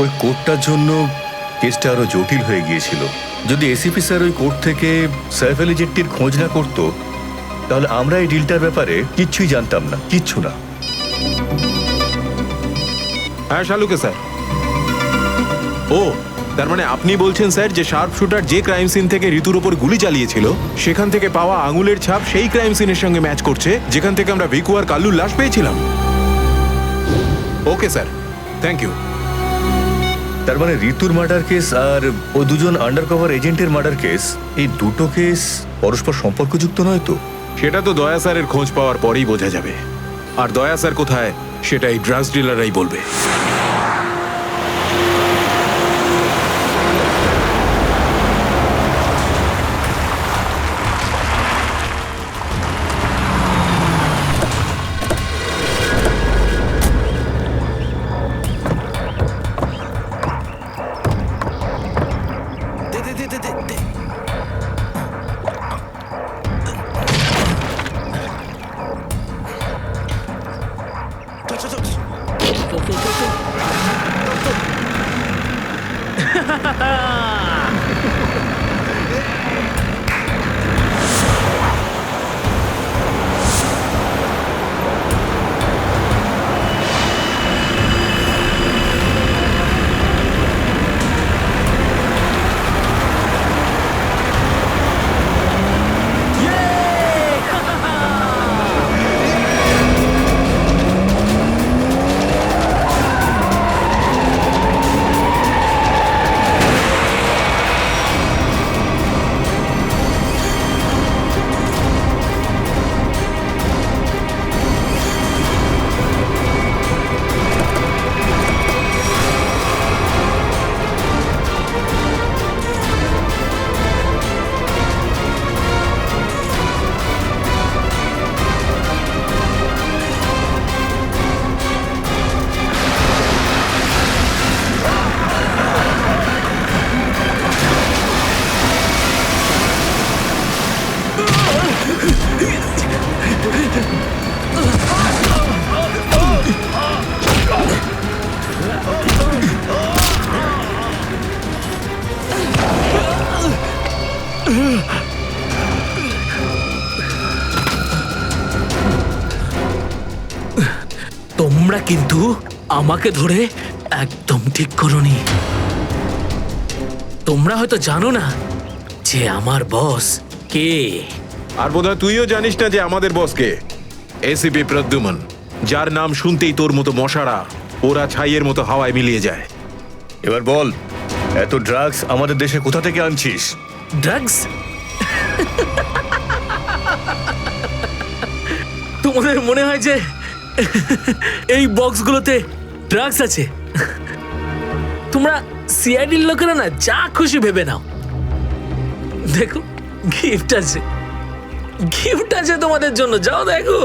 ওই কোর্টটার জন্য কেসটা আরো জটিল হয়ে গিয়েছিল। যদি এসিপি স্যার ওই কোর্ট থেকে সাইফ আলী জেট্টির খোঁজ না করতো, তাহলে আমরা এই ডিলটার ব্যাপারে কিচ্ছুই জানতাম না, কিচ্ছু না। হ্যাঁ শালুকে স্যার। ও, তার মানে আপনি বলছেন স্যার যে শার্প শুটার যে ক্রাইম সিন থেকে ঋতুর উপর গুলি চালিয়েছিল সেখান থেকে পাওয়া আঙুলের ছাপ সেই ক্রাইম সিনের সঙ্গে ম্যাচ করছে যেখান থেকে আমরা ভিকু আর কাল্লুর লাশ পেয়েছিলাম। Okay sir, thank you. তার মানে ঋতুর মার্ডার কেস আর ও দুজন আন্ডারকভার এজেন্টের মার্ডার কেস, এই দুটো কেস পরস্পর সম্পর্কযুক্ত নয় তো? সেটা তো দয়া স্যারের খোঁজ পাওয়ার পরেই বোঝা যাবে। আর দয়া স্যার কোথায় সেটা এই ড্রাগস ডিলাররাই বলবে। তোমরা কিন্তু আমাকে ধরে একদম ঠিক করোনি। তোমরা হয়তো জানো না যে আমার বস কে। আর বোধহয় তুইও জানিস না যে আমাদের বসকে, এসিপি প্রদ্যুমন, যার নাম শুনতেই তোর মতো মশারা ওরা ছাইয়ের মতো হাওয়ায় মিলিয়ে যায়। এবার বল, এত ড্রাগস আমাদের দেশে কোথা থেকে আনছিস? ড্রাগস? তোমাদের মনে হয় যে এই বক্সগুলোতে ড্রাগস আছে? তোমরা সিআইডির লোকেরা না যা খুশি ভেবে নাও। দেখো, গিফট আছে, গিফট আছে তোমাদের জন্য, যাও দেখো।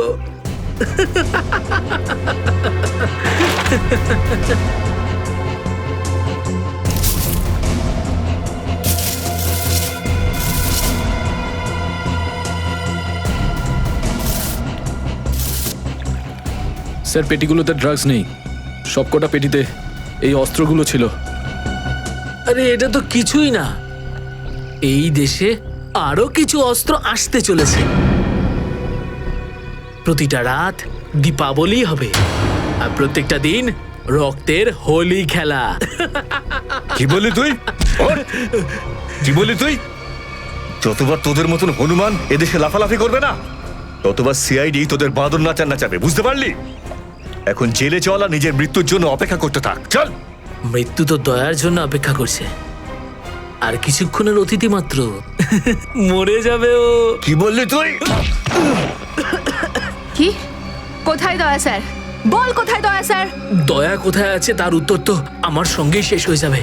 স্যার, পেটিগুলোতে ড্রাগস নেই, সবকটা পেটিতে এই অস্ত্রগুলো ছিল। আরে এটা তো কিছুই না, এই দেশে আরো কিছু অস্ত্র আসতে চলেছে। প্রতিটা রাত দীপাবলি হবে আর প্রত্যেকটা দিন রক্তের হোলি খেলা। কি বললি তুই? কি বললি তুই? যতবার তোদের মতন হনুমান এদেশে লাফালাফি করবে না, ততবার সিআইডি তোদের বাঁদর নাচার নাচাবে, বুঝতে পারলি? এখন জেলে চল আর নিজের মৃত্যুর জন্য অপেক্ষা করতে থাক, চল। মৃত্যু তো দয়ার জন্য অপেক্ষা করছে, আর কিছুক্ষণের অতিথি মাত্র মরে যাবে ও। কি বললি তুই? কি? কোথায় দয়া স্যার? বল কোথায় দয়া স্যার? দয়া কোথায় আছে তার উত্তর তো আমার সঙ্গেই শেষ হয়ে যাবে।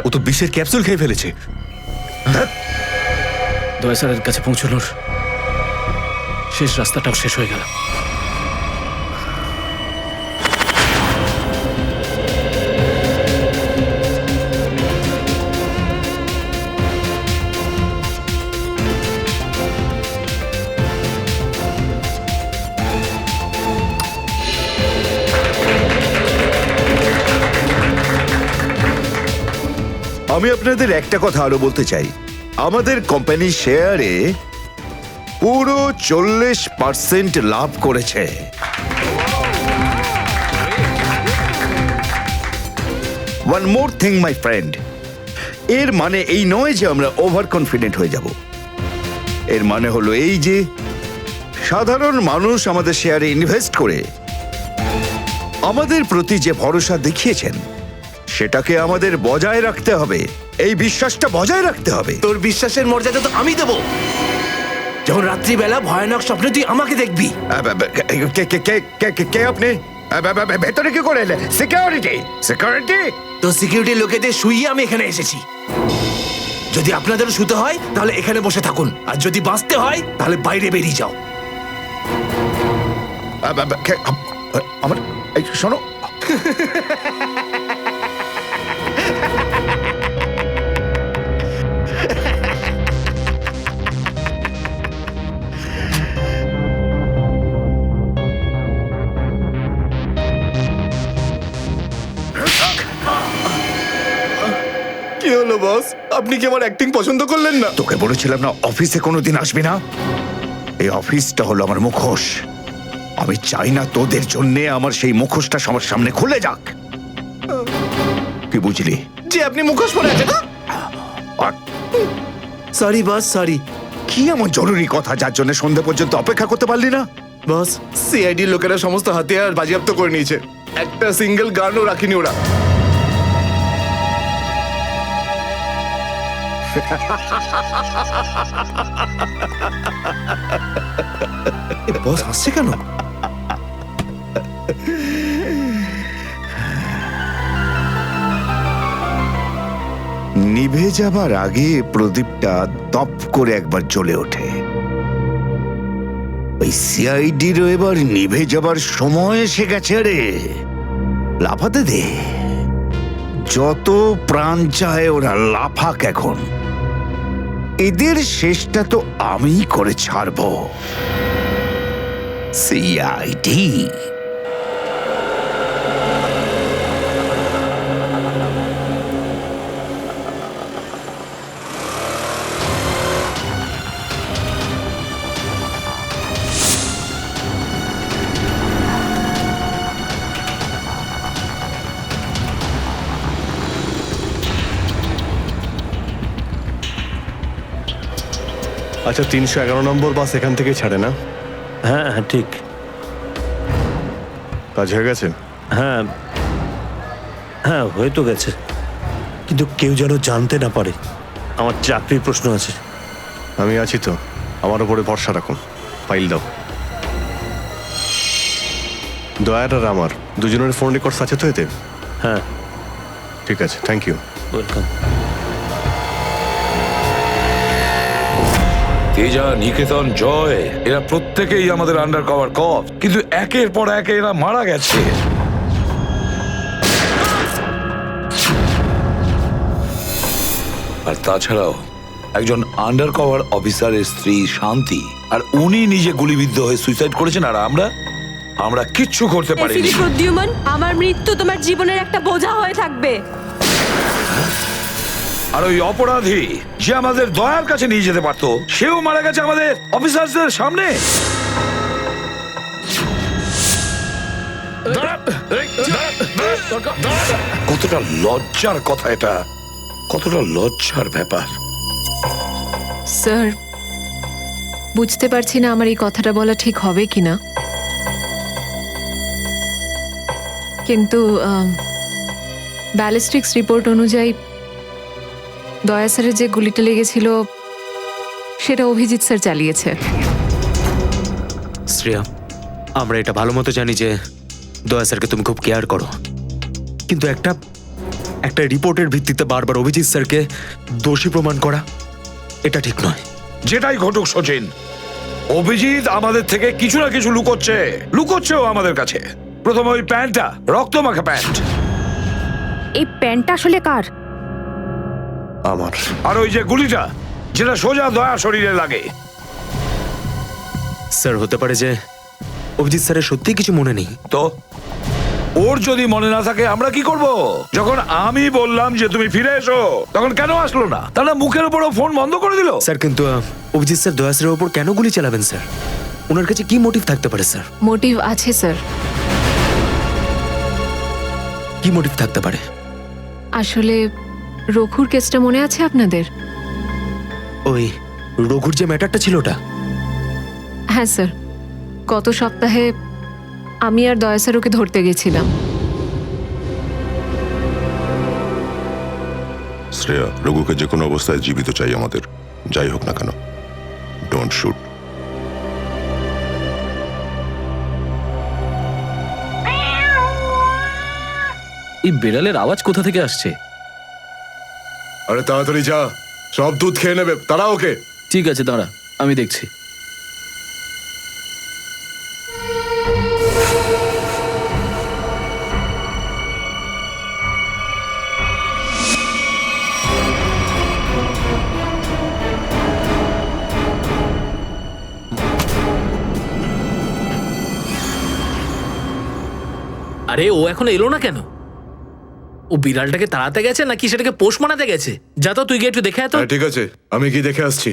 ও তো বিষের ক্যাপসুল খেয়ে ফেলেছে। দয়া স্যারের কাছে পৌঁছানোর শেষ রাস্তাটাও শেষ হয়ে গেল। আমি আপনাদের একটা কথা আরো বলতে চাই, আমাদের কোম্পানির শেয়ারে পুরো 40% লাভ করেছে। One more thing my friend, এর মানে এই নয় যে আমরা ওভার কনফিডেন্ট হয়ে যাব। এর মানে হলো এই যে সাধারণ মানুষ আমাদের শেয়ারে ইনভেস্ট করে আমাদের প্রতি যে ভরসা দেখিয়েছেন সেটাকে আমাদের বজায় রাখতে হবে, এই বিশ্বাসটা বজায় রাখতে হবে। তোর বিশ্বাসের মর্যাদা তো আমি দেবো যখন রাত্রিবেলা ভয়ানক স্বপ্নে তুই আমাকে দেখবি। কে আপনি? ভেতরে কি করে এলেন? সিকিউরিটি সিকিউরিটি তো সিকিউরিটি লোকেদের শুইয়ে আমি এখানে এসেছি। যদি আপনাদেরও শুতে হয় তাহলে এখানে বসে থাকুন, আর যদি বাঁচতে হয় তাহলে বাইরে বেরিয়ে যাও। আমার এই শোনো, কি হলো বস, আপনি কি আমার অ্যাক্টিং পছন্দ করলেন না? তোকে বলেছিলাম না অফিসে কোনোদিন আসবি না? এই অফিসটা হলো আমার মুখোশ। আমি চাই না তোদের জন্যে আমার সেই মুখোশটা সবার সামনে খুলে যাক। কি বুঝলি? যে আপনি মুখোশ পরে আছেন। আর সরি বস, সরি। কি এমন জরুরি কথা যার জন্য সন্ধ্যা পর্যন্ত অপেক্ষা করতে পারলি না? বস, সিআইডির লোকেরা সমস্ত হাতিয়ার বাজেয়াপ্ত করে নিয়েছে, একটা সিঙ্গেল গানও রাখিনি ওরা। বস হাসছে কেন? নিভে যাবার আগে প্রদীপটা দপ করে একবার জ্বলে ওঠে। ওই সিআইডিরও এবার নিভে যাবার সময় এসে গেছে রে। লাফাতে দে, যত প্রাণ চায় ওরা লাফাক এখন। এদের শেষটা তো আমি করে ছাড়বো। সিআইডি আচ্ছা, 311 নম্বর বাস এখান থেকে ছাড়ে না? হ্যাঁ হ্যাঁ ঠিক। কাজ হয়ে গেছে? হ্যাঁ হ্যাঁ হয়ে তো গেছে, কিন্তু কেউ যেন জানতে না পারে। আমার চাকরির প্রশ্ন আছে। আমি আছি তো, আমার উপরে ভরসা রাখুন। ফাইল দাও। দয়ার আর আমার দুজনের ফোন রেকর্ডস আছে তো এতে? হ্যাঁ ঠিক আছে, থ্যাংক ইউ। ওয়েলকাম। তেজা, নিকেতন, জয়, এরা প্রত্যেকেই আমাদের আন্ডার কভার কপ, কিন্তু একের পর এক এরা মারা গেছে। আর তাছাড়াও একজন আন্ডার কভার অফিসারের স্ত্রী শান্তি, আর উনি নিজে গুলিবিদ্ধ হয়ে সুইসাইড করেছেন, আর আমরা কিচ্ছু করতে পারিনি। এসিডি প্রদ্যুম্ন, আমার মৃত্যু তোমার জীবনের একটা বোঝা হয়ে থাকবে। আর ওই অপরাধী যে আমাদের দয়ার কাছে নিয়ে যেতে পারতো, সেও মারা গেছে আমাদের অফিসারদের সামনে। কতটা লজ্জার কথা এটা, কতটা লজ্জার ব্যাপার। স্যার, বুঝতে পারছি না আমার এই কথাটা বলা ঠিক হবে কিনা, কিন্তু ব্যালিস্টিক্স রিপোর্ট অনুযায়ী দয়া স্যারের যে গুলিটা লেগেছিল সেটা অভিজিৎ স্যার চালিয়েছে। শ্রেয়া, আমরা এটা ভালো মতো জানি যে দয়া স্যারকে তুমি খুব কেয়ার করো, কিন্তু একটা রিপোর্টের ভিত্তিতে বারবার অভিজিৎ স্যারকে দোষী প্রমাণ করা এটা ঠিক নয়। যেটাই ঘটুক সচিন, অভিজিৎ আমাদের থেকে কিছু না কিছু লুকোচ্ছেও আমাদের কাছে। প্রথমে ওই প্যান্টটা, রক্তমাখা প্যান্ট। এই প্যান্টটা আসলে কার? আমার। আর ওই যে গুলিটা, যেটা সোজা দয়া শরীরে লাগে। স্যার, হতে পারে যে অভিজিৎ স্যারের সত্যি কিছু মনে নেই। তো ওর যদি মনে না থাকে আমরা কি করব? যখন আমি বললাম যে তুমি ফিরে এসো, তখন কেন আসলো না? তাহলে মুখের উপরও ফোন বন্ধ করে দিল। স্যার কিন্তু অভিজিৎ স্যার দয়া স্যারের ওপর কেন গুলি চালাবেন স্যার? ওনার কাছে কি মোটিভ থাকতে পারে স্যার? মোটিভ আছে স্যার। কি মোটিভ থাকতে পারে? আসলে রঘুর কেসটা মনে আছে আপনাদের? ওই রঘুর যে ম্যাটারটা ছিল ওটা? হ্যাঁ স্যার, গত সপ্তাহে আমি আর দয়া স্যার ওকে ধরতে গেছিলাম। শ্রেয়া, রঘুকে যে কোনো অবস্থায় জীবিত চাই আমাদের, যাই হোক না কেন। Don't shoot. এই বেড়ালের আওয়াজ কোথা থেকে আসছে? আরে তাড়াতাড়ি যা, সব দুধ খেয়ে নেবে, তারা ওকে। ঠিক আছে, দাঁড়া, আমি দেখছি। আরে ও এখন এলো না কেন? ও বিড়ালটাকে তাড়াতে গেছে নাকি সেটাকে পোষ মানাতে গেছে? যা তো, তুই গিয়ে একটু দেখে আয় তো। হ্যাঁ ঠিক আছে, আমি কি দেখে আসছি।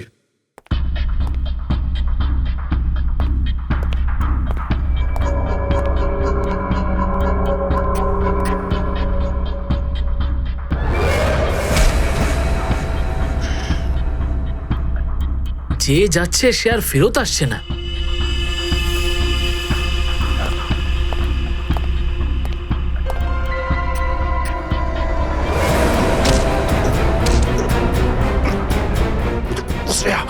যে যাচ্ছে সে আর ফেরত আসছে না। শ্রেয়া,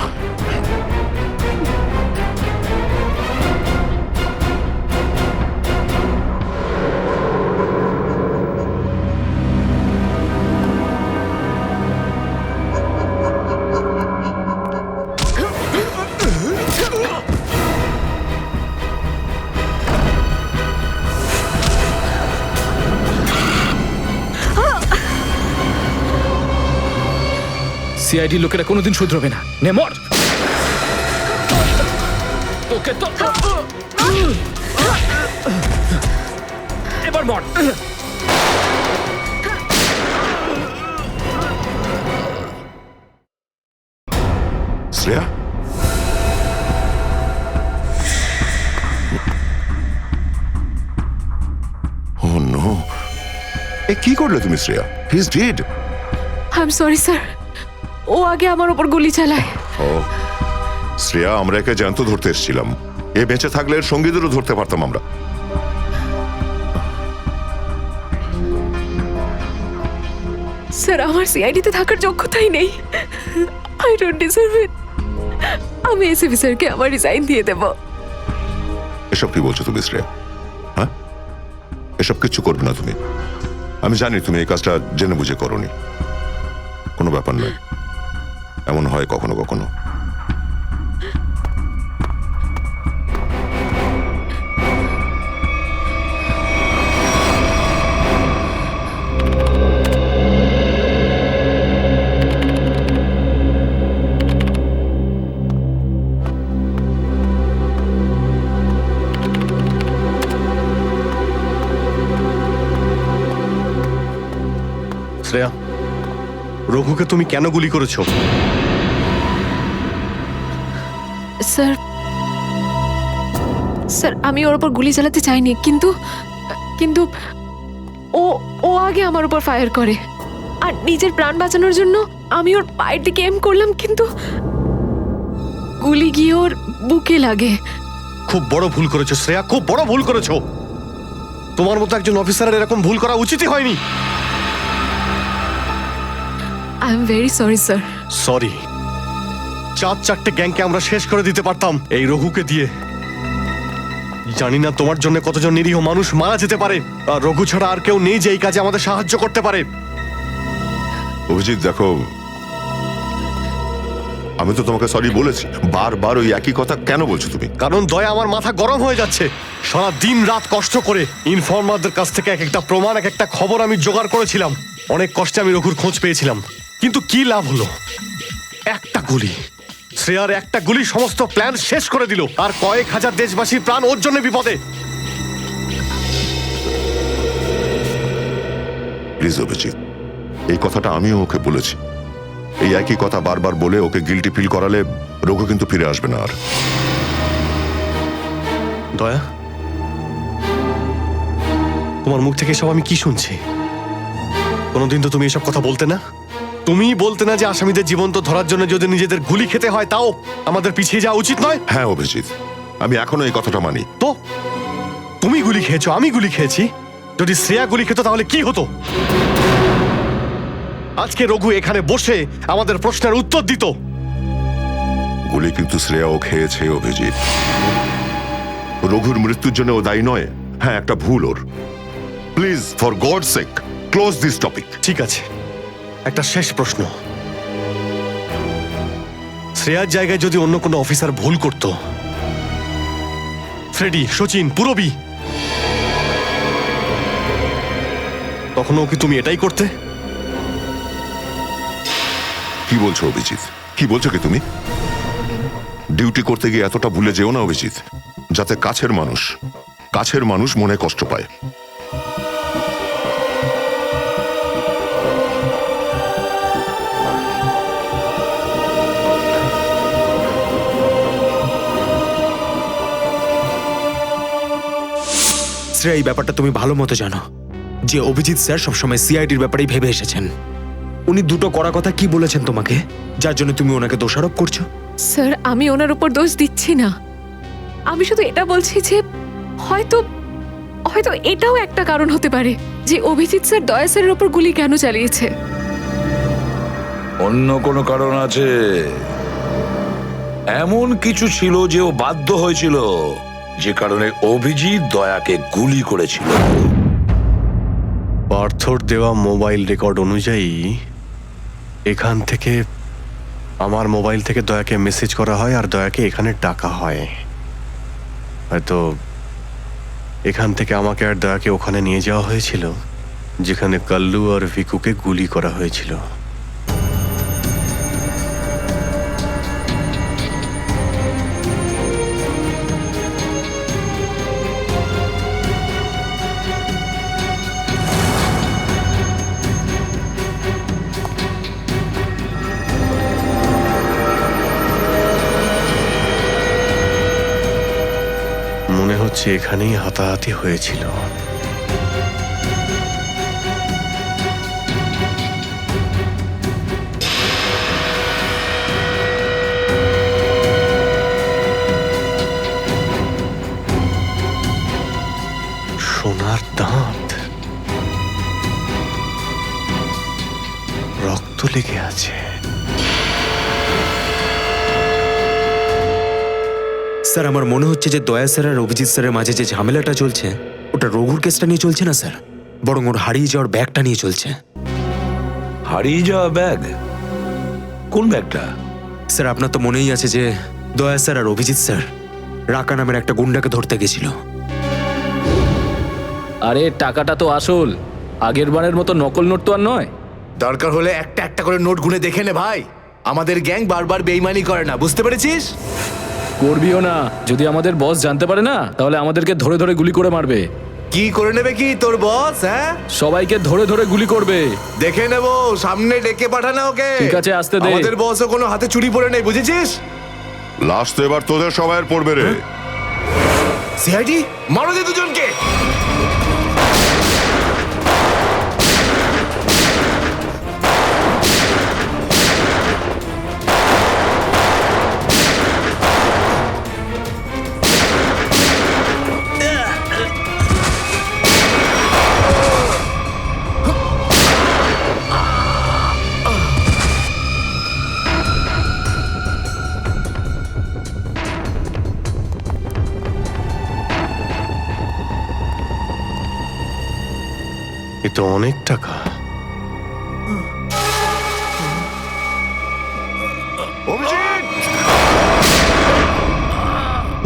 সিআইডি লোকেরা কোনোদিন শুধরবে না। নে মর। তোকে তো এবার মর। শ্রেয়া, ও নো, এ কি করলে তুমি Shreya? He is dead. I am sorry sir, ও আগে আমার ওপর গুলি চালায়। ও শ্রেয়া, আমরা একে জ্যান্ত ধরতে এসেছিলাম। এ বেঁচে থাকলে এর সঙ্গীদেরও ধরতে পারতাম আমরা। স্যার, আমার সিআইডিতে থাকার যোগ্যতাই নেই। আই ডোন্ট ডিজার্ভ ইট। আমি এসিপি স্যারকে আমার রিজাইন দিয়ে দেব। এসব কি বলছো তুমি শ্রেয়া? হ্যাঁ, এসব কিচ্ছু করবে না তুমি। আমি জানি তুমি এই কাজটা জেনে বুঝে করোনি। কোনো ব্যাপার নয়, এমন হয় কখনো কখনো। শ্রেয়া, রঘুকে তুমি কেন গুলি করেছো? স্যার, স্যার আমি ওর উপর গুলি চালাতে চাইনি, কিন্তু কিন্তু ও ও আগে আমার উপর ফায়ার করে। আর নিজের প্রাণ বাঁচানোর জন্য আমি ওর পায়ের দিকে এম করলাম, কিন্তু গুলি গিয়ে ওর বুকে লাগে। খুব বড় ভুল করেছো শ্রেয়া, খুব বড় ভুল করেছো। তোমার মতো একজন অফিসারের এরকম ভুল করা উচিতই হয়নি। I am very sorry sir. Sorry? 4-4টে গ্যাংকে আমরা শেষ করে দিতে পারতাম এই রঘুকে দিয়ে। জানি না তোমার জন্য কতজন নিরীহ মানুষ মারা যেতে পারে, আর রঘু ছাড়া আর কেউ নেই যে এই কাজে আমাদের সাহায্য করতে পারে। অভিজিৎ দেখো, আমি তো তোমাকে সরি বলেছি। বারবার ওই একই কথা কেন বলছো তুমি? কারণ দয়া আমার মাথা গরম হয়ে যাচ্ছে। সারা দিন রাত কষ্ট করে ইনফর্মারদের কাছ থেকে এক একটা প্রমাণ, এক একটা খবর আমি জোগাড় করেছিলাম। অনেক কষ্টে আমি রঘুর খোঁজ পেয়েছিলাম, কিন্তু কি লাভ হলো? একটা গুলি, শ্রেয়ার একটা গুলি সমস্ত প্ল্যান শেষ করে দিল, আর কয়েক হাজার দেশবাসীর প্রাণ ওর জন্য বিপদে। প্লিজ অভিজিৎ, এই কথাটা আমিও ওকে বলেছি। এই একই কথা বারবার বলে ওকে গিল্টি ফিল করালে রঘু কিন্তু ফিরে আসবে না আর। দয়া, তোমার মুখ থেকে সব আমি কি শুনছি? কোনোদিন তো তুমি এসব কথা বলতে না। তুমি বলতে না যে আসামিদের জীবন্ত ধরার জন্য যদি নিজেদের গুলি খেতে হয় তাও আমাদের পিছিয়ে যাওয়া উচিত নয়। হ্যাঁ অভিজিৎ, আমি এখনো এই কথাটা মানি। তো তুমি গুলি খেয়েছো, আমি গুলি খেয়েছি। যদি শ্রেয়া গুলি খেত তাহলে কি হতো? আজকে রঘু এখানে বসে আমাদের প্রশ্নের উত্তর দিত। গুলি কিন্তু শ্রেয়াও খেয়েছে অভিজিৎ। রঘুর মৃত্যুর জন্য ও দায়ী নয়। হ্যাঁ, একটা ভুল ওর। Please for God sake close this topic. ঠিক আছে, একটা শেষ প্রশ্ন। শ্রেয়ার জায়গায় যদি অন্য কোনো অফিসার ভুল করত, ফ্রেডি, সচিন, পুরবী, তখনও কি তুমি এটাই করতে? কি বলছো অভিজিৎ? কি বলছো কি তুমি? ডিউটি করতে গিয়ে এতটা ভুলে যেও না অভিজিৎ, যাতে কাছের মানুষ মনে কষ্ট পায়। শ্রেয়া, এই ব্যাপারটা তুমি ভালো মতো জানো যে অভিজিৎ স্যার সবসময় সিআইডির ব্যাপারেই ভেবে এসেছেন। উনি দুটো কড়া কথা কি বলেছেন তোমাকে, যার জন্য তুমি ওনাকে দোষারোপ করছো? স্যার, আমি ওনার উপর দোষ দিচ্ছি না। আমি শুধু এটা বলছি যে হয়তো হয়তো এটাও একটা কারণ হতে পারে যে অভিজিৎ স্যার দয়া স্যারের উপর গুলি কেন চালিয়েছে। অন্য কোনো কারণ আছে? এমন কিছু ছিল যে ও বাধ্য হয়েছিল, যে কারণে অভিজিৎ দয়াকে গুলি করেছিল। পার্থর দেওয়া মোবাইল রেকর্ড অনুযায়ী এখান থেকে আমার মোবাইল থেকে দয়াকে মেসেজ করা হয় আর দয়াকে এখানে ডাকা হয়। হয়তো এখান থেকে আমাকে আর দয়াকে ওখানে নিয়ে যাওয়া হয়েছিল যেখানে কাল্লু আর ভিকুকে গুলি করা হয়েছিল। মনে হচ্ছে এখানেই হাতাহাতি হয়েছিল। সোনার দাঁত, রক্ত লেগে আছে। স্যার, আমার মনে হচ্ছে যে দয়া স্যার আর অভিজিৎ স্যারের মাঝে যে ঝামেলাটা চলছে ওটা রঘুর কেসটা নিয়ে চলছে না স্যার, বরং ওর হারিয়ে যাওয়ার ব্যাগটা নিয়ে চলছে। হারিয়ে যাওয়া ব্যাগ? কোন ব্যাগটা? স্যার, আপনার তো মনেই আছে যে দয়া স্যার আর অভিজিৎ স্যার রাকা নামের একটা গুন্ডাকে ধরতে গেছিল। আরে টাকাটা তো আসল, আগের বারের মতো নকল নোট তো আর নয়। দরকার হলে একটা একটা করে নোট গুনে দেখে নে ভাই। আমাদের গ্যাং বারবার বেইমানি করে না, বুঝতে পেরেছিস? করবিও না। যদি আমাদের বস জানতে পারে না তাহলে আমাদেরকে ধরে ধরে গুলি করে মারবে। কি করে নেবে কি তোর বস? হ্যাঁ, সবাইকে ধরে ধরে গুলি করবে। দেখে নেবো, সামনে ডেকে পাঠানা ওকে। ঠিক আছে, আসতে দে। আমাদের বসও কোনো হাতে চুরি পড়ে নেই, বুঝেছিস? লাস্ট তো এবার তোদের সবাইয়ের পড়বে রে। সিআইডি মারো দে দুজনকে। এ তো অনেক টাকা।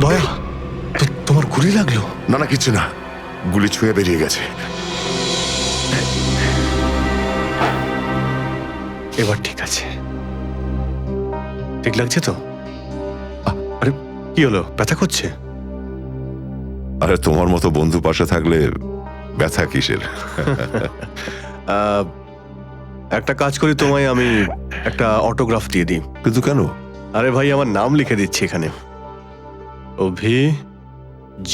দয়া, তোমার গুলি লাগলো? না না, কিছু না, গুলি ছুঁয়ে বেরিয়ে গেছে। এবার ঠিক আছে, ঠিক লাগছে তো? আরে কি হলো, ব্যথা করছে? আরে তোমার মতো বন্ধু পাশে থাকলে ব্যথা কিসের? একটা কাজ করি, তোমায় আমি একটা অটোগ্রাফ দিয়ে দিই। কিন্তু কেন? আরে ভাই, আমার নাম লিখে দিচ্ছি এখানে, অভিজিৎ।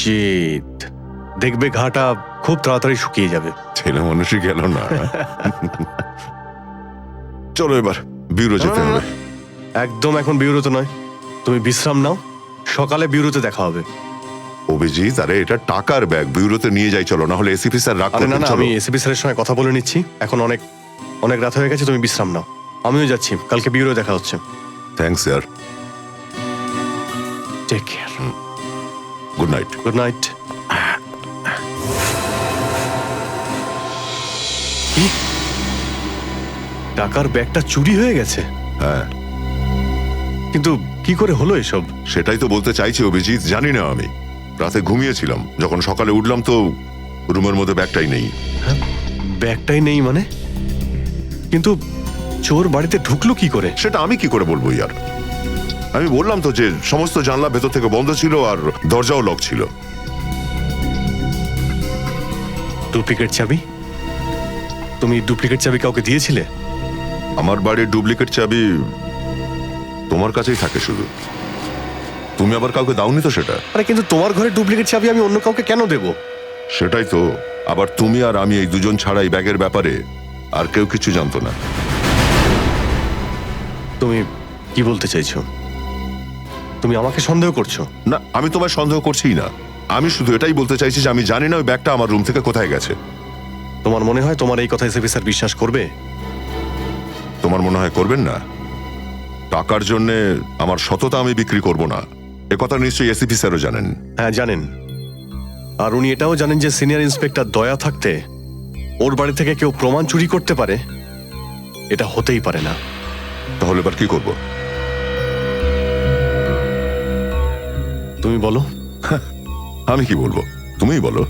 দেখবে ঘাটা খুব তাড়াতাড়ি শুকিয়ে যাবে। ছেলে মানুষই গেল না। চলো এবার বিউরো যেতে হবে। একদম এখন বিউরোতে নয়, তুমি বিশ্রাম নাও, সকালে বিউরোতে দেখা হবে। অভিজিৎ, আরে এটা টাকার ব্যাগ, বিউরোতে নিয়ে যাই চলো, না হলে এসিপি স্যার রাগ আরে না করবেন। না, চলো। আমি এসিপি স্যারের সঙ্গে কথা বলে নিচ্ছি, এখন অনেক অনেক রাত হয়ে গেছে, তুমি বিশ্রাম নাও। আমিও যাচ্ছি, কালকে বিউরো দেখা হচ্ছে। Thanks sir. Take care. Good night. Good night. টাকার ব্যাগটা চুরি হয়ে গেছে? হ্যাঁ, কিন্তু কি করে হলো এসব? সেটাই তো বলতে চাইছি অভিজিৎ, জানি না। আমি রাতে ঘুমিয়েছিলাম, যখন সকালে উঠলাম তো রুমের মধ্যে ব্যাগটাই নেই। ব্যাগটাই নেই মানে? কিন্তু চোর বাড়িতে ঢুকলো কি করে? সেটা আমি কি করে বলবো ইয়ার? আমি বললাম তো যে সমস্ত জানলা ভেতর থেকে বন্ধ ছিল আর দরজাও লক ছিল। ডুপ্লিকেট চাবি? তুমি ডুপ্লিকেট চাবি কাউকে দিয়েছিলে? আমার বাড়ির ডুপ্লিকেট চাবি তোমার কাছেই থাকে শুধু, তুমি আবার কাউকে দাওনি তো সেটা। আরে কিন্তু তোমার ঘরে ডুপ্লিকেট চাবি আমি অন্য কাউকে কেন দেব? সেটাই তো, আবার তুমি আর আমি এই দুজন ছাড়া এই ব্যাগের ব্যাপারে আর কেউ কিছু জানতো না। তুমি কি বলতে চাইছো? তুমি আমাকে সন্দেহ করছো? না, আমি তোমায় সন্দেহ করছিই না, আমি শুধু এটাই বলতে চাইছি যে আমি জানি না ওই ব্যাগটা আমার রুম থেকে কোথায় গেছে। তোমার মনে হয় তোমার এই কথা এসএপি স্যার বিশ্বাস করবে? তোমার মনে হয় করবেন না? টাকার জন্য আমার সততা আমি বিক্রি করব না, এ কথা নিশ্চয়ই এসিপি স্যারও জানেন। হ্যাঁ জানেন, আর উনি এটাও জানেন যে সিনিয়র ইন্সপেক্টর দয়া থাকতে ওর বাড়ি থেকে কেউ প্রমাণ চুরি করতে পারে, এটা হতেই পারে না। তাহলে এবার কি করব? তুমি বলো। আমি কি বলবো, তুমিই বলো।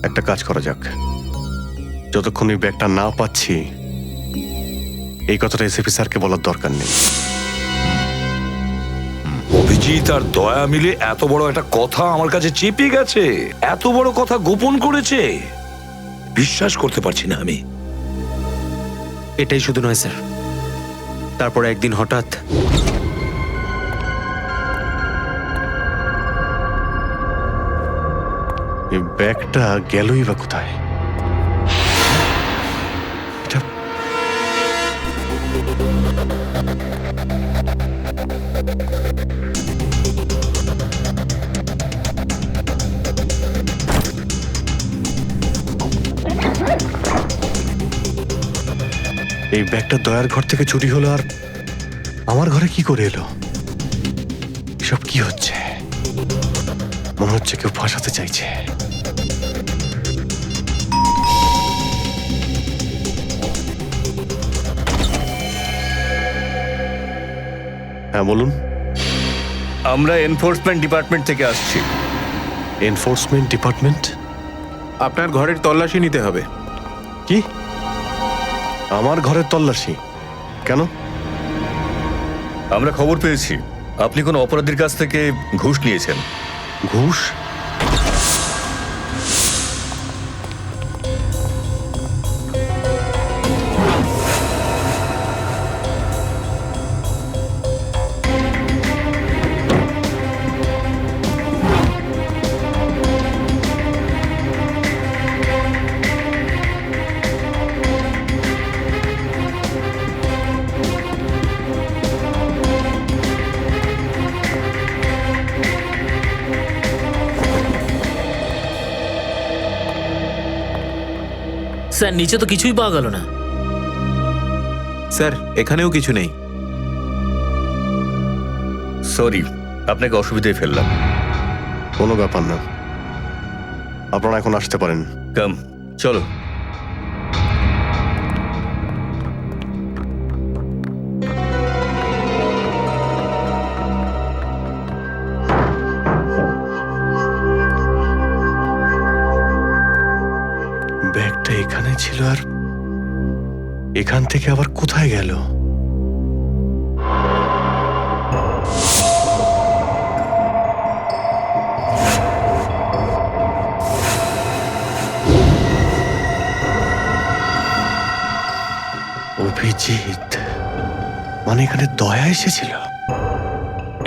একটা কাজ করা যাক, যতক্ষণ ওই ব্যাগটা না পাচ্ছি এই কথাটা এসএপি স্যারকে বলার দরকার নেই। অভিজিৎ আর দয়া মিলে এত বড় একটা কথা আমার কাছে চেপে গেছে, এত বড় কথা গোপন করেছে, বিশ্বাস করতে পারছি না আমি। এটাই শুধু নয় স্যার, তারপর একদিন হঠাৎ এই ব্যাগটা গেলই বা কোথায়? এটা এই ব্যাগটা দয়ার ঘর থেকে চুরি হলো, আর আমার ঘরে কি করে এলো? এসব কি হচ্ছে? মনে হচ্ছে কেউ ফাঁসাতে চাইছে। হ্যাঁ বলুন। আমরা এনফোর্সমেন্ট ডিপার্টমেন্ট থেকে আসছি। Enforcement department? আপনার ঘরের তল্লাশি নিতে হবে। কি? আমার ঘরের তল্লাশি কেন? আমরা খবর পেয়েছি আপনি কোনো অপরাধীর কাছ থেকে ঘুষ নিয়েছেন। ঘুষ? স্যার নিচে তো কিছুই পাওয়া গেল না। স্যার এখানেও কিছু নেই। সরি, আপনাকে অসুবিধায় ফেললাম। কোনো ব্যাপার না, আপনারা এখন আসতে পারেন। কাম, চলো। ব্যাগটা এখানে ছিল, আর এখান থেকে আবার কোথায় গেল? অভিজিৎ মানে এখানে দয়া এসেছিল?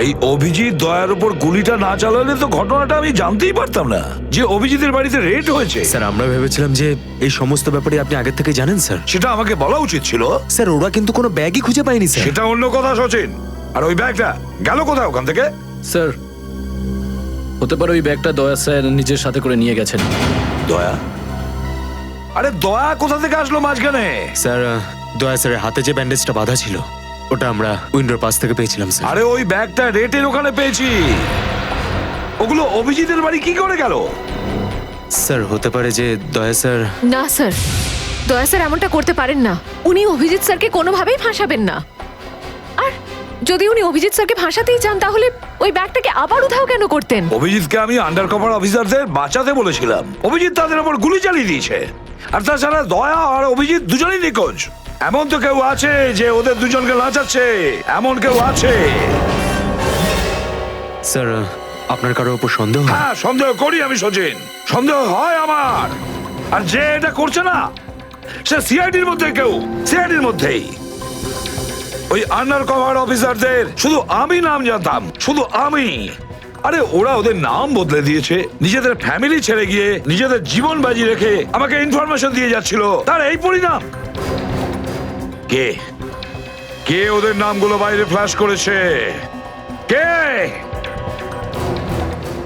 এই অভিজিৎ দয়ার উপর গুলিটা না চালালে তো ঘটনাটা আমি জানতেই পারতাম না যে অভিজিতের বাড়িতে রেড হয়েছে। স্যার আমরা ভেবেছিলাম যে এই সমস্ত ব্যাপারে আপনি আগে থেকে জানেন স্যার। সেটা আমাকে বলা উচিত ছিল। স্যার ওরা কিন্তু কোনো ব্যাগই খুঁজে পায়নি স্যার। সেটা অন্য কথা সচিন। আর ওই ব্যাগটা গেল কোথায় ওখান থেকে? স্যার হতে পারে ওই ব্যাগটা দয়া স্যার নিজের সাথে করে নিয়ে গেছেন। দয়া? আরে দয়া কোথা থেকে আসলো মাঝখানে? স্যার দয়া স্যারের হাতে যে ব্যান্ডেজটা বাঁধা ছিল ওটা আমরা উইন্ডোর পাশ থেকে পেয়েছিলাম স্যার। আরে ওই ব্যাগটা রেটের ওখানে পেয়েছি। ওগুলো অভিজিতের বাড়ি কি করে গেল? স্যার হতে পারে যে দয়া স্যার। না স্যার, দয়া স্যার এমনটা করতে পারেন না। উনি অভিজিৎ স্যারকে কোনোভাবেই ফাঁসাবেন না। আর যদি উনি অভিজিৎ স্যারকে ফাঁসাতেই চান তাহলে ওই ব্যাগটাকে আবার উধাও কেন করতেন? অভিজিৎকে আমি আন্ডার কভার অফিসারদের বাঁচাতে বলেছিলাম। অভিজিৎ তাদের উপর গুলি চালিয়ে দিয়েছে। আর তাছাড়া দয়া আর অভিজিৎ দুজনেই নিখোঁজ। এমন তো কেউ আছে যে ওদের দুজনকে লাচাচ্ছে, এমন কেউ আছে? স্যার আপনার কারোর উপর সন্দেহ? হ্যাঁ সন্দেহ করি আমি সচিন, সন্দেহ হয় আমার। আর যে এটা করছে না সে সিআইডির মধ্যে কেউ, সিআইডির মধ্যেই। ওই আন্ডার কভার অফিসারদের শুধু আমি নাম জানতাম, শুধু আমি। আরে ওরা ওদের নাম বদলে দিয়েছে, নিজেদের ফ্যামিলি ছেড়ে গিয়ে নিজেদের জীবন বাজি রেখে আমাকে ইনফরমেশন দিয়ে যাচ্ছিল। তার এই পরিণাম। কে কে ওদের নামগুলো বাইরে ফ্ল্যাশ করেছে? কে?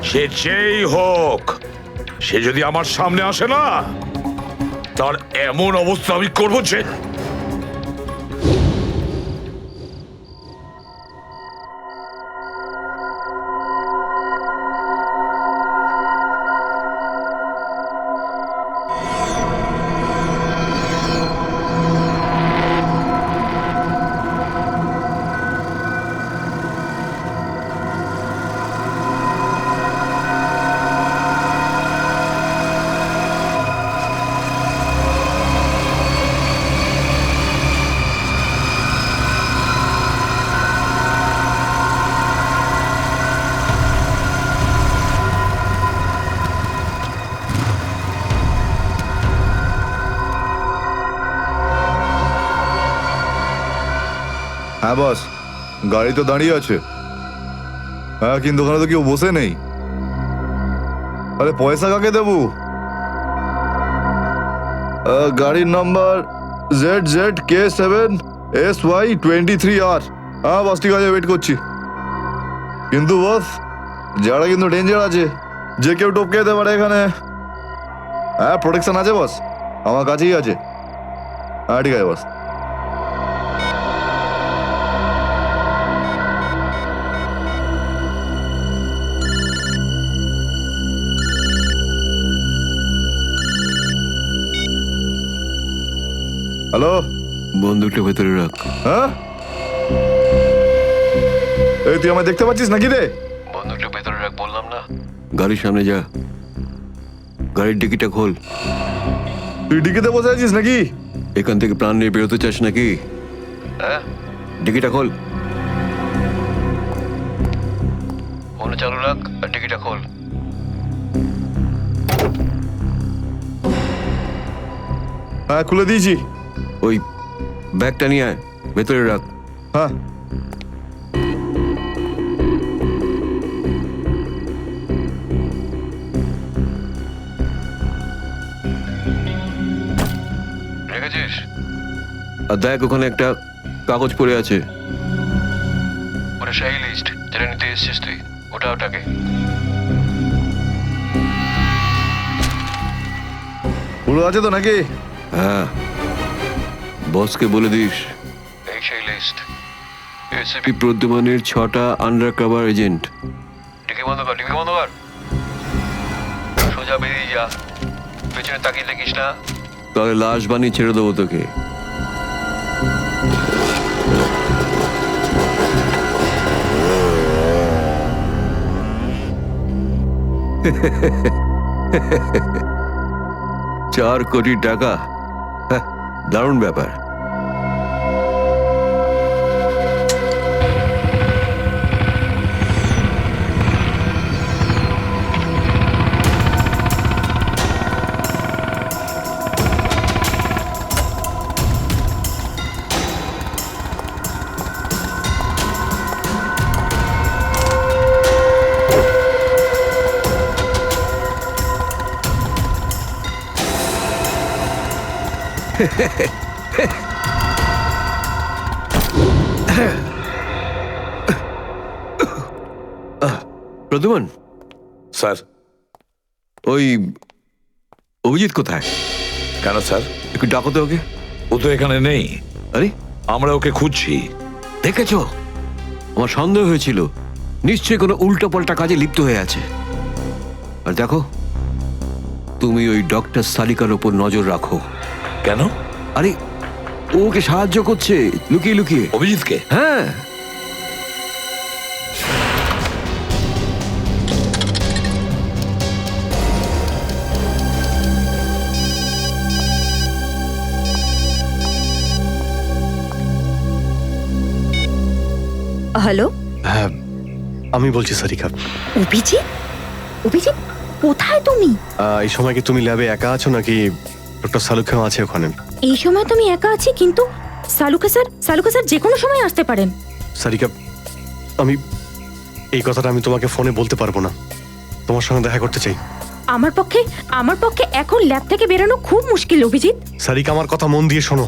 সে যেই হোক, সে যদি আমার সামনে আসে না, তার এমন অবস্থা আমি করবো যে। হ্যাঁ বস, গাড়ি তো দাঁড়িয়ে আছে। হ্যাঁ কিন্তু ওখানে তো কেউ বসে নেই। আরে পয়সা কাকে দেবো? গাড়ির নাম্বার ZZK7SY23R। হ্যাঁ বস ঠিক আছে, ওয়েট করছি। কিন্তু বস যারা কিন্তু ডেঞ্জার আছে, যে কেউ টপকে যেতে পারে এখানে। হ্যাঁ প্রোটেকশন আছে বস, আমার কাছেই আছে। হ্যাঁ ঠিক আছে বস। হ্যালো, বন্দুকটা ভেতরে রাখ। হ্যাঁ এই তুই আমায় দেখতে পাচ্ছিস নাকি রে? বন্দুকটা ভেতরে রাখ বললাম না। গাড়ির সামনে যা, গাড়ির ডিকিটা খোল। তুই ডিকিতে বসে আছিস নাকি? এখান থেকে প্রাণ নিয়ে বেরোতে চাস নাকি? হ্যাঁ ডিকিটা খোল। ফোন চালু রাখ আর টিকিটটা খোল। হ্যাঁ খুলে দিয়েছি। ওই ব্যাগটা নিয়ে আয়, ভেতরে রাখ। হ্যাঁ রেখেছিস? আর দেখ ওখানে একটা কাগজ পড়ে আছে। ওটা সেই লিস্ট যেটা নিতে এসেছিস তুই, ওটাকে। পুরো আছে তো নাকি? হ্যাঁ, বসকে বলে দিস এই সেই লিস্ট। এসিপি প্রদ্যুমানের 6টা আন্ডার কভার এজেন্ট। ডিকি বন্ধ কর, ডিকি বন্ধ কর। সোজা বেরিয়ে যা, পেছনে তাকিয়ে দেখিস না। তাহলে লাশ বানিয়ে ছেড়ে দেবো তোকে। $4 কোটি, দারুণ ব্যাপার। প্রদ্যুমন, স্যার। ওই অভিজিৎ কোথায়? কেন স্যার? একটু ডাকো তো ওকে। ও তো এখানে নেই। আরে, আমরা ওকে খুঁজছি। দেখেছো, আমার সন্দেহ হয়েছিল নিশ্চয়ই কোনো উল্টো পাল্টা কাজে লিপ্ত হয়ে আছে। আর দেখো, তুমি ওই ডক্টর সালিকার ওপর নজর রাখো। কেন? আরে, ও ওকে সাহায্য করছে লুকিয়ে লুকিয়ে। অভিজিৎকে? হ্যাঁ। হ্যালো, হ্যাঁ, আমি বলছি সারিকা। অভিজিৎ? অভিজিৎ, কোথায় তুমি? এই সময় কি তুমি ল্যাবে একা আছো নাকি ডক্টর সালুখাও আছে ওখানে? এই সময় তুমি একা আছি, কিন্তু সালুকা স্যার যে কোনো সময় আসতে পারেন। সারিকা, আমি এই কথাটা আমি তোমাকে ফোনে বলতে পারবো না। তোমার সঙ্গে দেখা করতে চাই। আমার পক্ষে এখন ল্যাব থেকে বেরোনো খুব মুশকিল অভিজিৎ। সারিকা, আমার কথা মন দিয়ে শোনো।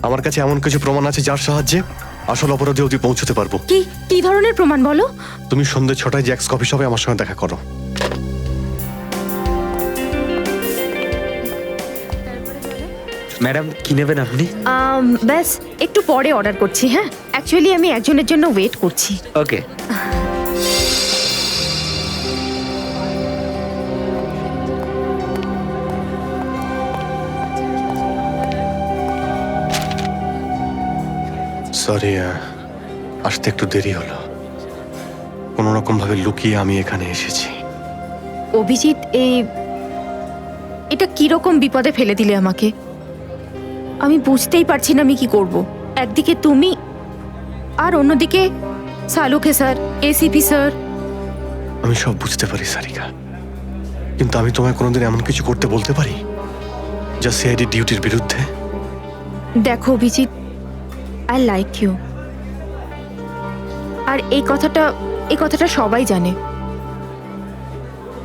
আমার কাছে এমন কিছু প্রমাণ আছে যার সাহায্যে আসল অপরাধী অবধি পৌঁছতে পারবো। কি ধরনের প্রমাণ বলো? তুমি সন্ধ্যে 6টায় জ্যাক্স কফি শপে আমার সঙ্গে দেখা করো। ম্যাডাম, কি নেবেন আপনি? ব্যাস একটু পরে অর্ডার করছি। হ্যাঁ, অ্যাকচুয়ালি আমি একজনের জন্য ওয়েট করছি। ওকে। সরি, আসতে একটু দেরি হলো। কোনো রকম ভাবে লুকিয়ে আমি এখানে এসেছি। অভিজিৎ, এটা কিরকম বিপদে ফেলে দিলে আমাকে। আমি বুঝতেই পারছি না আমি কি করব। একদিকে তুমি আর অন্যদিকে সালুকে স্যার, এসিপি স্যার। আমি সব বুঝতে পারি সারিকা, কিন্তু আমি তোমায় কোনোদিন এমন কিছু করতে বলতে পারি যা সিআইডি ডিউটির বিরুদ্ধে? দেখো অভিজিৎ, আই লাইক ইউ, আর এই কথাটা সবাই জানে,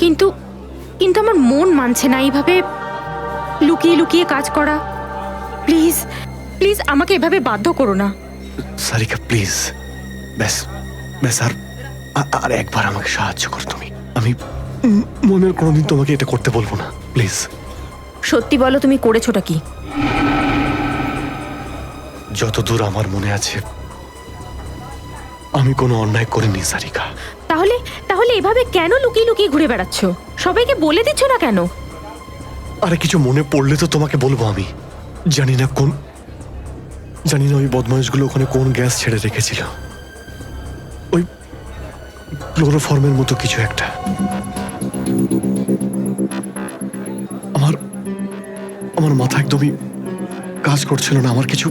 কিন্তু আমার মন মানছে না এইভাবে লুকিয়ে লুকিয়ে কাজ করা। প্লিজ প্লিজ আমাকে এভাবে বাধ্য করো না। সারিকা প্লিজ, ব্যাস ব্যাস, আর একবার আমাকে সাহায্য করো তুমি। আমি মনের কোনোদিন তোমাকে এটা করতে বলবো না, প্লিজ। সত্যি বলো, তুমি করেছোটা কি? যতদূর আমার মনে আছে আমি কোনো অন্যায় করিনি সারিকা। তাহলে এভাবে কেন লুকিয়ে লুকিয়ে ঘুরে বেড়াচ্ছ? সবাইকে বলে দিচ্ছ না কেন? আরে, কিছু মনে পড়লে তো তোমাকে বলবো। আমি জানি না ওই বদমাইশগুলো ওখানে কোন গ্যাস ছেড়ে রেখেছিল। ওই ক্লোরোফর্মের মতো কিছু একটা। আমার মাথা একদমই কাজ করছিল না। আমার কিছু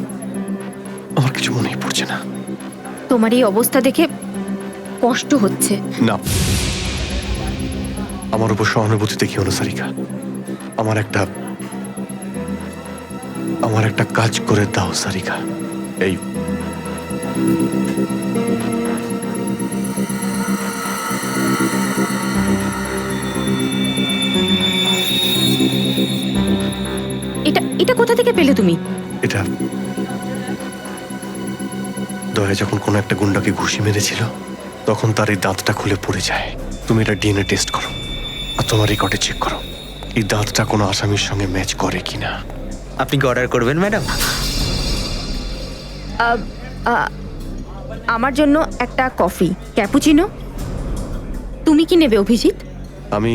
মনেই পড়ছে না। তোমার এই অবস্থা দেখে কষ্ট হচ্ছে। না, আমার উপর সহানুভূতি দেখিও না সারিকা। আমার একটা কাজ করে দাও সারিকা। এই এটা কোথা থেকে পেলে তুমি? এটা দয়া যখন কোনো একটা গুন্ডাকে ঘুষি মেরেছিল তখন তার এই দাঁতটা খুলে পড়ে যায়। তুমি এটা ডিএনএ টেস্ট করো আর তোমার রেকর্ডে চেক করো এই দাঁতটা কোনো আসামির সঙ্গে ম্যাচ করে কিনা। আপনি কি অর্ডার করবেন ম্যাডাম? আমার জন্য একটা কফি ক্যাপুচিনো। তুমি কি নেবে অভিজিৎ? আমি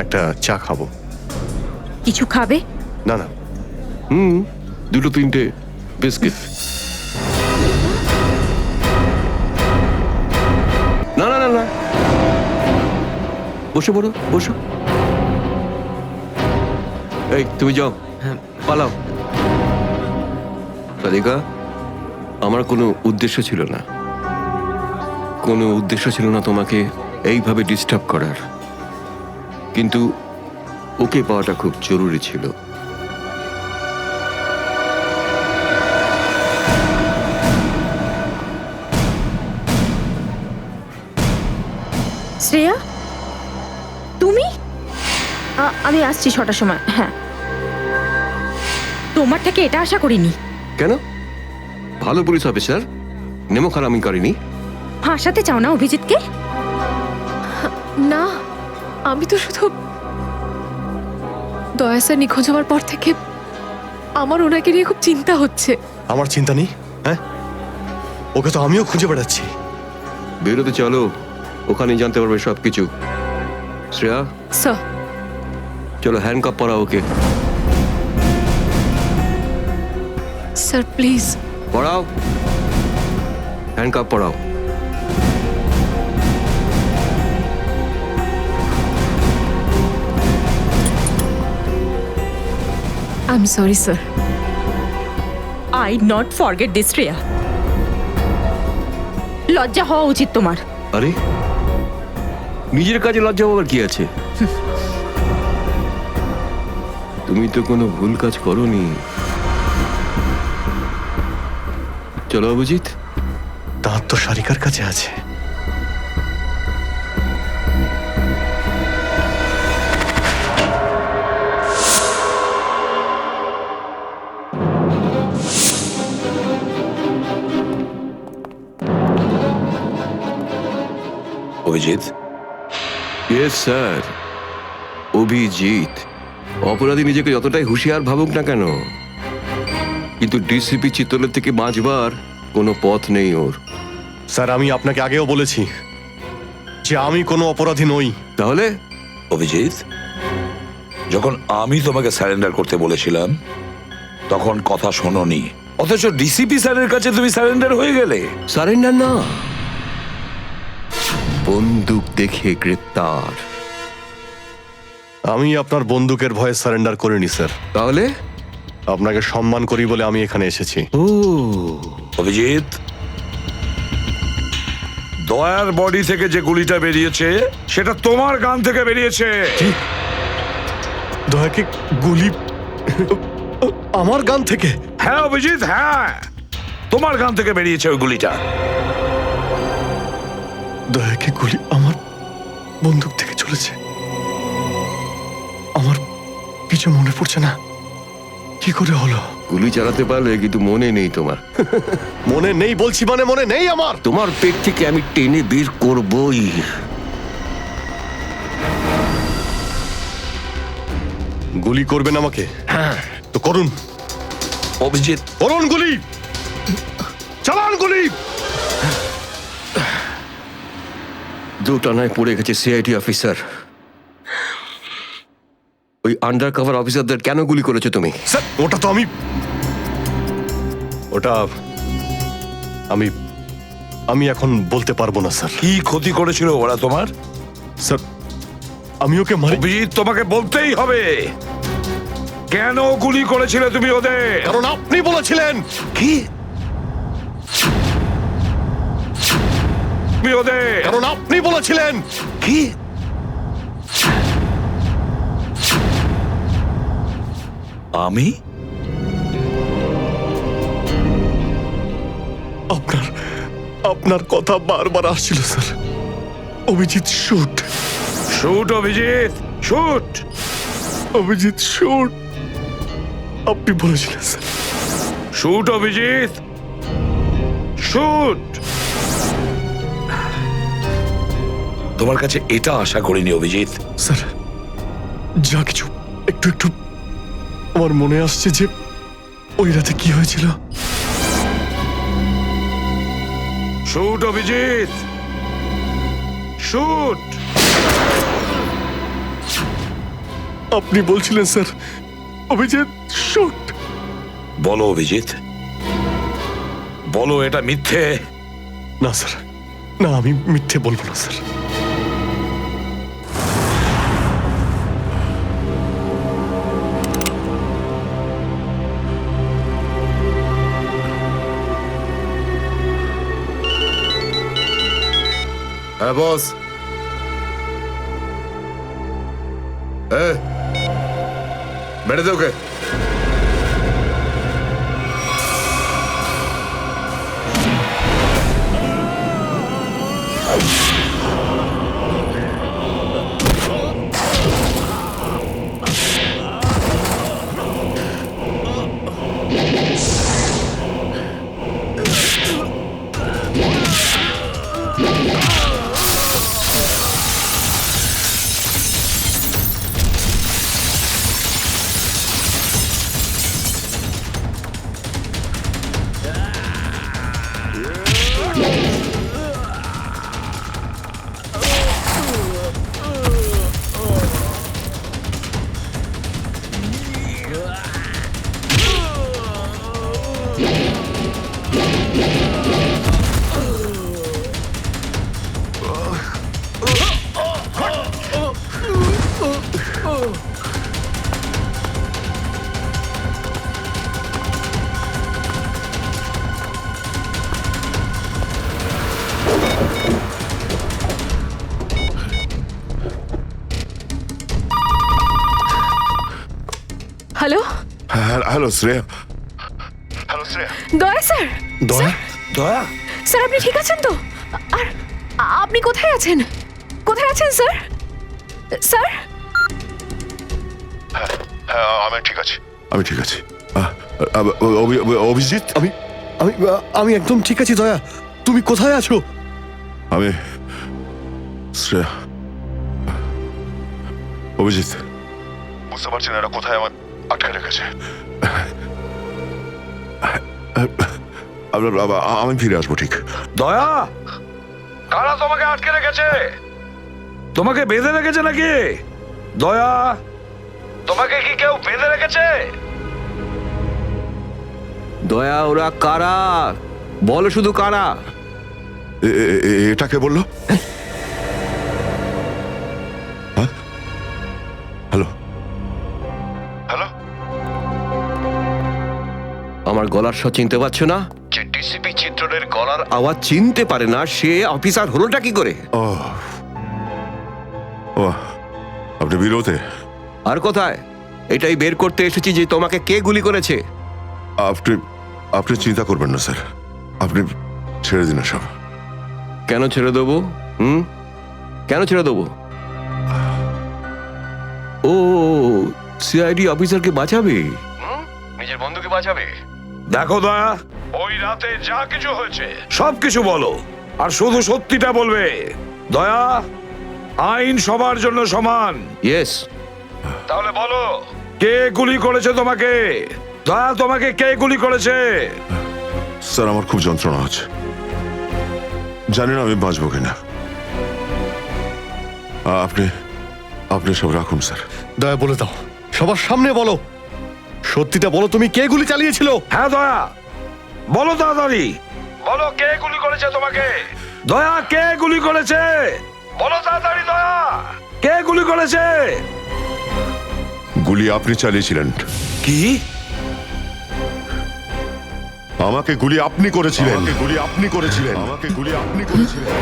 একটা চা খাবো। কিছু খাবে? না না, দুটো তিনটে বিস্কিট। না না না না, বসে পড়ো, বসো। এই তুমি যাও, পালাও। রাধিকা, আমার কোনো উদ্দেশ্য ছিল না তোমাকে এইভাবে ডিস্টার্ব করার, কিন্তু ওকে পাওয়াটা খুব জরুরি ছিল। শ্রেয়া, তুমি? আমি আসছি 6টার সময়। হ্যাঁ, তোমার থেকে এটা আশা করিনি। কেন? ভালো পুলিশ অফিসার, নেমো খারামি করেনি। ফাঁসাতে চাও না অভিজিৎকে? না, আমি তো শুধু দয়া স্যার নিখোঁজ হওয়ার পর থেকে আমার ওনাকে নিয়ে খুব চিন্তা হচ্ছে। আমার চিন্তা নেই, হ্যাঁ? ওকে তো আমিও খুঁজে বেড়াচ্ছি। বেরোতে চলো, ওখানেই জানতে পারবে সবকিছু। শ্রেয়া, স্যার, চলো হ্যান্ডকাপ পরাও ওকে। Sir please. পড়াও, হ্যান্ডকাপ পড়াও। I am sorry sir. I not forget this Shreya. লজ্জা হওয়া উচিত তোমার। আরে, নিজের কাজে লজ্জা পাওয়ার কি আছে? তুমি তো কোনো ভুল কাজ করোনি। চলো অভিজিৎ, দাঁত তো সারিকার কাছে আছে। Abhijit, yes sir, Abhijit. অপরাধী নিজেকে যতটাই হুঁশিয়ার ভাবুক না কেন, কিন্তু ডিসিপি চিত্তলের থেকে বাঁচবার কোনো পথ নেই ওর। স্যার, আমি আপনাকে আগেও বলেছি যে আমি কোনো অপরাধী নই। তাহলে অভিজিৎ, যখন আমি তোমাকে স্যারেন্ডার করতে বলেছিলাম তখন কথা শোনোনি, অথচ ডিসিপি স্যারের কাছে তুমি স্যারেন্ডার হয়ে গেলে। সারেন্ডার না, বন্দুক দেখে গ্রেপ্তার। আমি আপনার বন্দুকের ভয়ে সারেন্ডার করিনি স্যার। তাহলে আপনাকে সম্মান করি বলে আমি এখানে এসেছি। ও অভিজিৎ, দয়ার বডি থেকে যে গুলিটা বেরিয়েছে সেটা তোমার গান থেকে বেরিয়েছে। দয়াকে গুলি আমার গান থেকে? হ্যাঁ অভিজিৎ, হ্যাঁ, তোমার গান থেকে বেরিয়েছে ওই গুলিটা। দয়াকে গুলি আমার বন্দুক থেকে চলেছে? আমার কিছু মনে পড়ছে না, কি করে হলো? গুলি চালাতে পারলে, কিন্তু মনে নেই তোমার। মনে নেই বলছি মানে মনে নেই আমার। তোমার পেট থেকে আমি টেনে বের করবই। গুলি করবেন আমাকে? হ্যাঁ তো করুন অভিজিৎ, করুন গুলি, চালান গুলি। দুটানায় পড়ে গেছে সিআইডি অফিসার। ওই আন্ডার কভার অফিসারদের কেন গুলি করেছো তুমি? স্যার, ওটা তো আমি এখন বলতে পারবো না স্যার। কি ক্ষতি করেছিল ওরা তোমার? স্যার, আমি ওকে মারি। অভিজিৎ, তোমাকে বলতেই হবে কেন গুলি করেছিলে তুমি ওদের। কারণ আপনি বলেছিলেন। কি? তুমি ওদের? কারণ আপনি বলেছিলেন। কি? আমি? আপনার কথা বারবার আসছিল sir. Abhijit shoot. Shoot Abhijit, shoot. Abhijit shoot, আপনি বলেছিলেন স্যার। Shoot Abhijit, shoot. তোমার কাছে এটা আশা করিনি অভিজিৎ। স্যার, যা কিছু একটু একটু আমার মনে আসছে যে ওই রাতে কি হয়েছিল। Shoot Abhijit, shoot. আপনি বলছিলেন স্যার অভিজিৎ শুট। বলো অভিজিৎ, বলো এটা মিথ্যে। না স্যার, না, আমি মিথ্যে বলবো না স্যার। হ্যাঁ বস। বেড়ে দে ওকে। হ্যালো শ্রেয়া। হ্যালো শ্রেয়া। দয়া স্যার, দয়া দয়া স্যার আপনি ঠিক আছেন তো? আর আপনি কোথায় আছেন? কোথায় আছেন স্যার? স্যার হ্যাঁ আমি ঠিক আছি, আমি ঠিক আছি। অভিজিৎ, আমি আমি আমি একদম ঠিক আছি দয়া। তুমি কোথায় আছো? আমি শ্রেয়া। অভিজিৎ, বুঝতে পারছি না এরা কোথায় আমার আটকে রেখেছে। আমি ফিরে আসবো ঠিক। দয়া, কারা তোমাকে আটকে রেখেছে? তোমাকে বেঁধে রেখেছে নাকি? দয়া, তোমাকে কি কেউ বেঁধে রেখেছে? দয়া, ওরা কারা? বলো শুধু কারা। এটা কে বললো? হ্যাঁ? হ্যালো হ্যালো, আমার গলার স্বর চিনতে পারছো না? যে ডিসিপি চিত্রনের গলার আওয়াজ চিনতে পারে না সে অফিসার হলোটা কি করে? ও ও, আপনি বিরোধে? আর কোথায়? এটাই বের করতে এসেছি যে তোমাকে কে গুলি করেছে। আপনি আপনি চিন্তা করবেন না স্যার, আপনি ছেড়ে দিন সব। কেন ছেড়ে দেবো? কেন ছেড়ে দেবো? ও, সিআইডি অফিসারকে বাঁচাবে, নিজের বন্ধুকে বাঁচাবে। দেখো দয়া, ওই রাতে যা কিছু হয়েছে সব কিছু বলো, আর শুধু সত্যিটা বলবে। দয়া, আইন সবার জন্য সমান। ইয়েস। তাহলে বলো, কে গুলি করেছে তোমাকে? দয়া, তোমাকে কে গুলি করেছে? স্যার আমার খুব যন্ত্রণা হচ্ছে, জানি না আমি বাঁচবো কিনা। আপনি আপনি সব রাখুন স্যার। দয়া বলে দাও, সবার সামনে বলো, সত্যিটা বলো, তুমি কে গুলি চালিয়েছিল? হ্যাঁ দয়া, বলো তাড়াতাড়ি, বলো কে গুলি করেছে তোমাকে? দয়া, কে গুলি করেছে? বলো তাড়াতাড়ি দয়া, কে গুলি করেছে? গুলি আপনি চালিয়েছিলেন। কি? আমাকে গুলি আপনি করেছিলেন। আমাকে গুলি আপনি করেছিলেন। আমাকে গুলি আপনি করেছিলেন।